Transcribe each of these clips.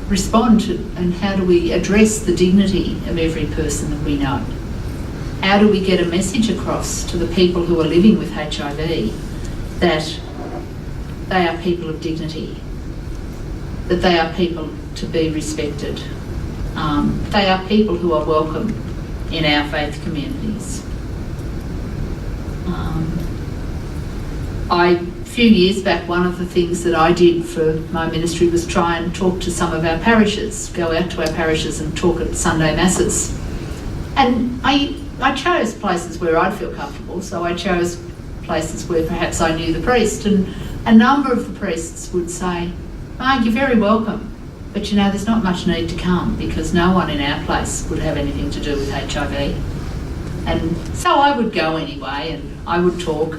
respond to, and how do we address the dignity of every person that we know? How do we get a message across to the people who are living with HIV that they are people of dignity, that they are people to be respected, they are people who are welcome in our faith communities. A few years back, one of the things that I did for my ministry was try and talk to some of our parishes, go out to our parishes and talk at Sunday masses. And I chose places where I'd feel comfortable, so I chose places where perhaps I knew the priest, and a number of the priests would say, "Marg, you're very welcome, but you know, there's not much need to come because no one in our place would have anything to do with HIV." And so I would go anyway, and I would talk.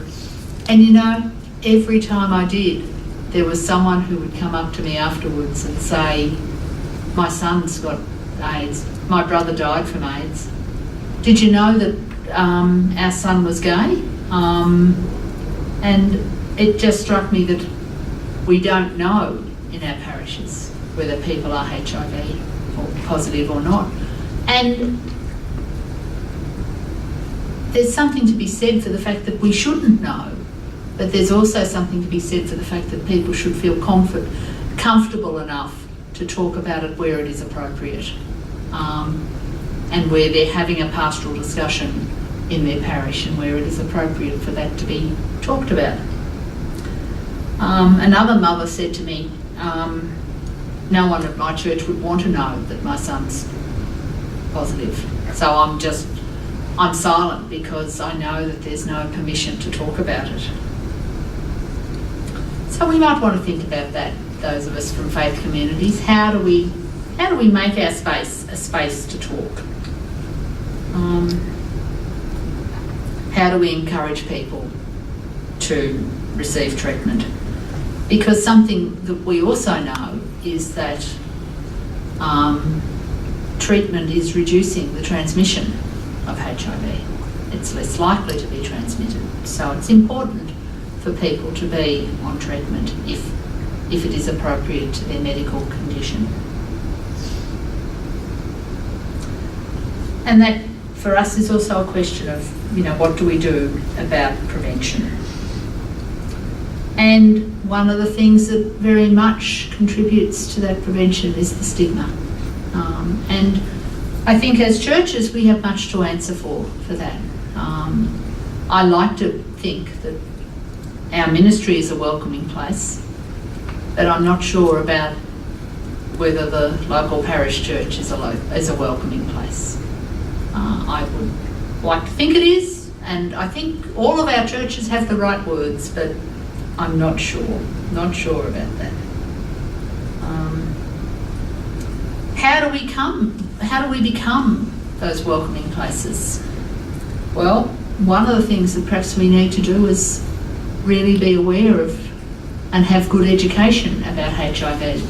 And you know, every time I did, there was someone who would come up to me afterwards and say, "My son's got AIDS, my brother died from AIDS. Did you know that our son was gay?" And it just struck me that we don't know in our parishes whether people are HIV or positive or not. And there's something to be said for the fact that we shouldn't know, but there's also something to be said for the fact that people should feel comfortable enough to talk about it where it is appropriate, and where they're having a pastoral discussion in their parish and where it is appropriate for that to be talked about. Another mother said to me, "No one at my church would want to know that my son's positive, so I'm silent because I know that there's no permission to talk about it." So we might want to think about that, those of us from faith communities. How do we make our space a space to talk? How do we encourage people to receive treatment? Because something that we also know is that treatment is reducing the transmission of HIV. It's less likely to be transmitted. So it's important for people to be on treatment if it is appropriate to their medical condition. And that, for us, is also a question of, you know, what do we do about prevention? And one of the things that very much contributes to that prevention is the stigma. And I think as churches we have much to answer for that. I like to think that our ministry is a welcoming place, but I'm not sure about whether the local parish church is a welcoming place. I would like to think it is, and I think all of our churches have the right words, but I'm not sure about that. How do we become those welcoming places? Well, one of the things that perhaps we need to do is really be aware of and have good education about HIV.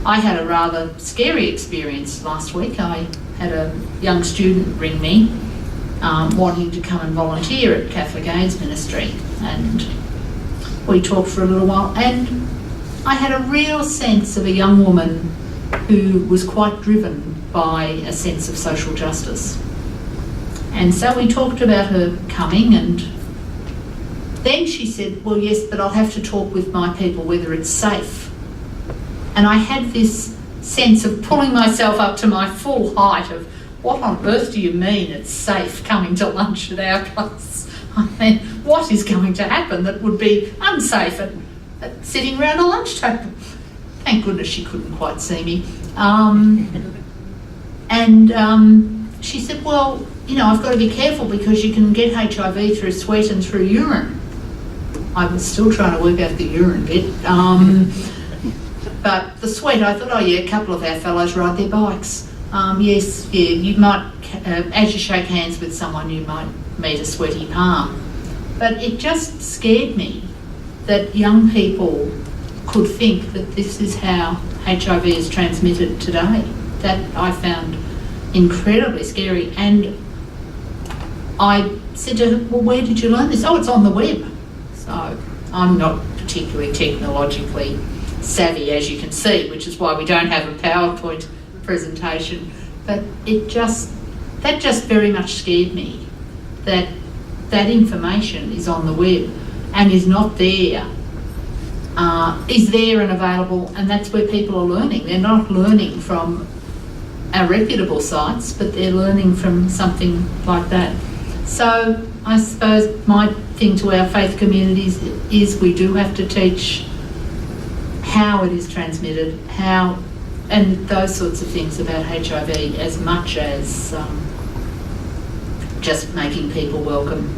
I had a rather scary experience last week. I had a young student ring me wanting to come and volunteer at Catholic AIDS Ministry, and we talked for a little while, and I had a real sense of a young woman who was quite driven by a sense of social justice. And so we talked about her coming, and then she said, "Well, yes, but I'll have to talk with my people whether it's safe." And I had this sense of pulling myself up to my full height of, what on earth do you mean it's safe coming to lunch at our place? I mean, what is going to happen that would be unsafe at sitting around a lunch table? Thank goodness she couldn't quite see me. She said, "Well, you know, I've got to be careful because you can get HIV through sweat and through urine." I was still trying to work out the urine bit. But the sweat, I thought, oh yeah, a couple of our fellows ride their bikes. Yes, yeah, you might, as you shake hands with someone, you might meet a sweaty palm. But it just scared me that young people could think that this is how HIV is transmitted today. That I found incredibly scary. And I said to her, "Well, where did you learn this?" "Oh, it's on the web." So I'm not particularly technologically savvy, as you can see, which is why we don't have a PowerPoint presentation. But that just very much scared me, that information is on the web and is not there, is there and available, and that's where people are learning. They're not learning from our reputable sites, but they're learning from something like that. So I suppose my thing to our faith communities is we do have to teach how it is transmitted, how, and those sorts of things about HIV, as much as just making people welcome.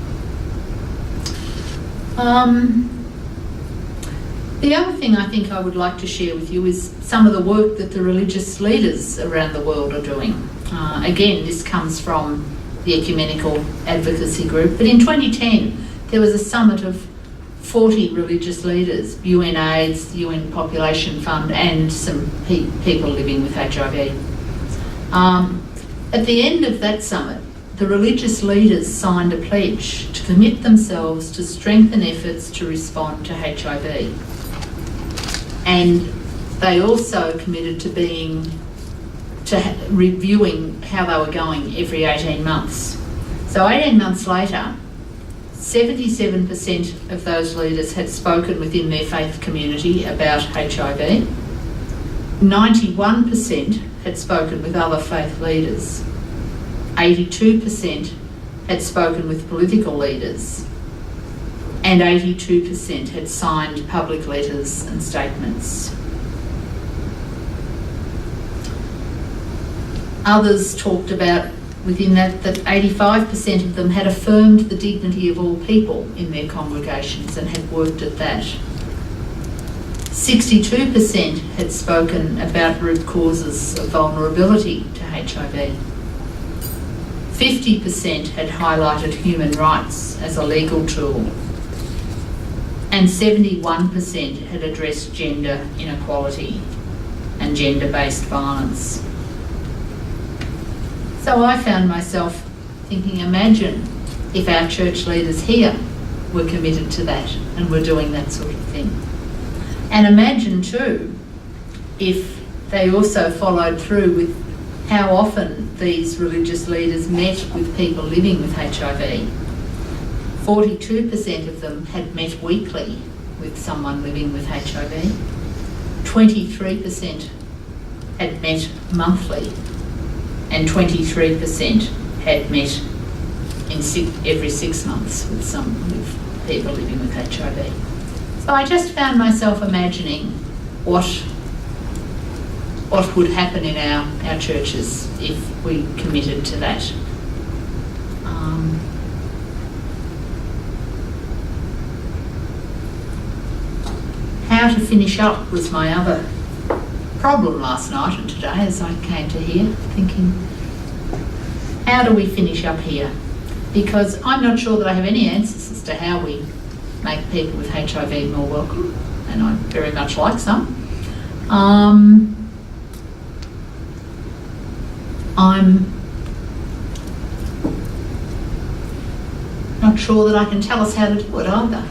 The other thing I think I would like to share with you is some of the work that the religious leaders around the world are doing. Again, this comes from the Ecumenical Advocacy Group, but in 2010 there was a summit of 40 religious leaders, UNAIDS, UN Population Fund, and some people living with HIV. At the end of that summit, the religious leaders signed a pledge to commit themselves to strengthen efforts to respond to HIV. And they also committed to reviewing how they were going every 18 months. So 18 months later, 77% of those leaders had spoken within their faith community about HIV. 91% had spoken with other faith leaders. 82% had spoken with political leaders. And 82% had signed public letters and statements. Others talked about within that 85% of them had affirmed the dignity of all people in their congregations and had worked at that. 62% had spoken about root causes of vulnerability to HIV. 50% had highlighted human rights as a legal tool. And 71% had addressed gender inequality and gender-based violence. So I found myself thinking, imagine if our church leaders here were committed to that and were doing that sort of thing. And imagine too if they also followed through with how often these religious leaders met with people living with HIV. 42% of them had met weekly with someone living with HIV. 23% had met monthly, and 23% had met every 6 months with people living with HIV. So I just found myself imagining what would happen in our churches if we committed to that. How to finish up was my other problem last night and today as I came to here, thinking, how do we finish up here? Because I'm not sure that I have any answers as to how we make people with HIV more welcome, and I very much like some. I'm not sure that I can tell us how to do it either.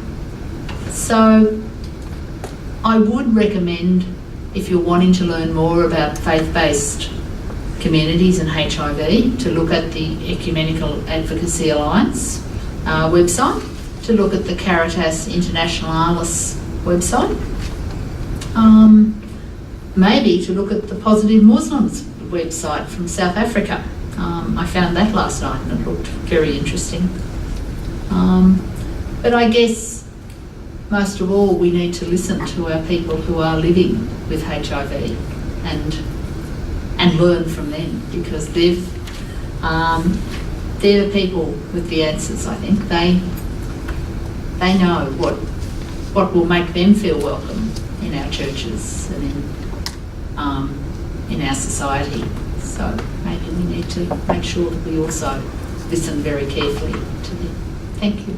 So I would recommend, if you're wanting to learn more about faith-based communities and HIV, to look at the Ecumenical Advocacy Alliance website, to look at the Caritas Internationalis website, maybe to look at the Positive Muslims website from South Africa. I found that last night and it looked very interesting. But I guess most of all we need to listen to our people who are living with HIV and learn from them, because they're the people with the answers. I think they know what will make them feel welcome in our churches and in our society. So maybe we need to make sure that we also listen very carefully to them. Thank you.